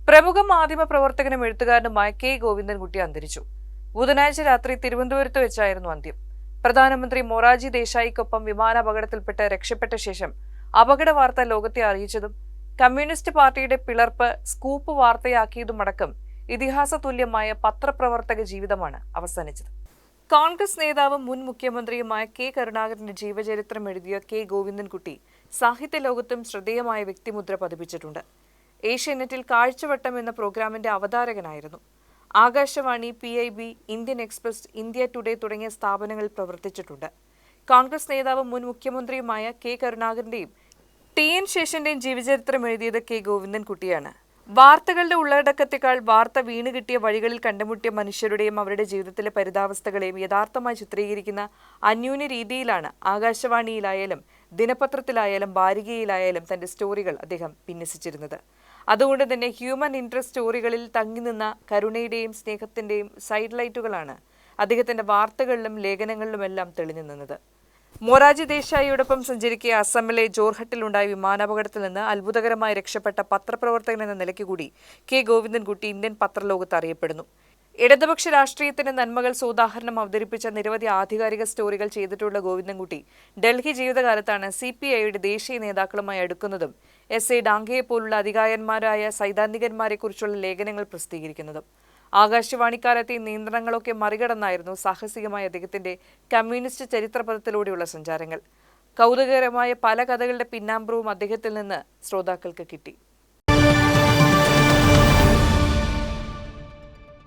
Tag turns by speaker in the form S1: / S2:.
S1: പ്രമുഖ മാധ്യമ പ്രവർത്തകനും എഴുത്തുകാരനുമായ കെ ഗോവിന്ദൻകുട്ടി അന്തരിച്ചു. ബുധനാഴ്ച രാത്രി തിരുവനന്തപുരത്ത് വെച്ചായിരുന്നു അന്ത്യം. പ്രധാനമന്ത്രി മൊറാർജി ദേശായിക്കൊപ്പം വിമാനാപകടത്തിൽപ്പെട്ട് രക്ഷപ്പെട്ട ശേഷം അപകട വാർത്ത ലോകത്തെ അറിയിച്ചതും കമ്മ്യൂണിസ്റ്റ് പാർട്ടിയുടെ പിളർപ്പ് സ്കൂപ്പ് വാർത്തയാക്കിയതുമടക്കം ഇതിഹാസ തുല്യമായ പത്രപ്രവർത്തക ജീവിതമാണ് അവസാനിച്ചത്. കോൺഗ്രസ് നേതാവും മുൻ മുഖ്യമന്ത്രിയുമായ കെ കരുണാകരന്റെ ജീവചരിത്രം എഴുതിയ കെ ഗോവിന്ദൻകുട്ടി സാഹിത്യ ലോകത്തും ശ്രദ്ധേയമായ വ്യക്തിമുദ്ര പതിപ്പിച്ചിട്ടുണ്ട്. ഏഷ്യാനെറ്റിൽ കാഴ്ചവട്ടം എന്ന പ്രോഗ്രാമിന്റെ അവതാരകനായിരുന്നു. Akashvani, PIB, Indian express, India today തുടങ്ങിയ സ്ഥാപനങ്ങളിൽ പ്രവർത്തിച്ചിട്ടുണ്ട്. കോൺഗ്രസ് നേതാവും മുൻ മുഖ്യമന്ത്രിയുമായ കെ കരുണാകരന്റെയും TN ശേഷന്റെയും ജീവചരിത്രം എഴുതിയത് കെ ഗോവിന്ദൻകുട്ടിയാണ്. വാർത്തകളുടെ ഉള്ളടക്കത്തെക്കാൾ വാർത്ത വീണുകിട്ടിയ വഴികളിൽ കണ്ടുമുട്ടിയ മനുഷ്യരുടെയും അവരുടെ ജീവിതത്തിലെ പരിതാവസ്ഥകളെയും യഥാർത്ഥമായി ചിത്രീകരിക്കുന്ന അന്യൂന്യ രീതിയിലാണ് ആകാശവാണിയിലായാലും ദിനപത്രത്തിലായാലും വാരികയിലായാലും തന്റെ സ്റ്റോറികൾ അദ്ദേഹം വിന്യസിച്ചിരുന്നത്. അതുകൊണ്ട് തന്നെ ഹ്യൂമൻ ഇൻട്രസ്റ്റ് സ്റ്റോറികളിൽ തങ്ങി നിന്ന കരുണയുടെയും സ്നേഹത്തിന്റെയും സൈഡ് ലൈറ്റുകളാണ് അദ്ദേഹത്തിന്റെ വാർത്തകളിലും ലേഖനങ്ങളിലുമെല്ലാം തെളിഞ്ഞു നിന്നത്. മൊറാർജി ദേശായിയോടൊപ്പം സഞ്ചരിക്കെ അസമിലെ ജോർഹട്ടിലുണ്ടായ വിമാനാപകടത്തിൽ നിന്ന് അത്ഭുതകരമായി രക്ഷപ്പെട്ട പത്രപ്രവർത്തകൻ എന്ന നിലയ്ക്ക് കൂടി കെ ഗോവിന്ദൻകുട്ടി ഇന്ത്യൻ പത്രലോകത്ത് അറിയപ്പെടുന്നു. ഇടതുപക്ഷ രാഷ്ട്രീയത്തിന്റെ നന്മകൾ സോദാഹരണം അവതരിപ്പിച്ച നിരവധി ആധികാരിക സ്റ്റോറികൾ ചെയ്തിട്ടുള്ള ഗോവിന്ദൻകുട്ടി ഡൽഹി ജീവിതകാലത്താണ് CPIയുടെ ദേശീയ നേതാക്കളുമായി അടുക്കുന്നതും SA ഡാംഗയെ പോലുള്ള അധികായന്മാരായ സൈദ്ധാന്തികന്മാരെക്കുറിച്ചുള്ള ലേഖനങ്ങൾ പ്രസിദ്ധീകരിക്കുന്നതും. ആകാശവാണിക്കാലത്തെ നിയന്ത്രണങ്ങളൊക്കെ മറികടന്നായിരുന്നു സാഹസികമായ അദ്ദേഹത്തിന്റെ കമ്മ്യൂണിസ്റ്റ് ചരിത്രപഥത്തിലൂടെയുള്ള സഞ്ചാരങ്ങൾ. കൗതുകകരമായ പല കഥകളുടെ പിന്നാമ്പുറവും അദ്ദേഹത്തിൽ നിന്ന് ശ്രോതാക്കൾക്ക് കിട്ടി.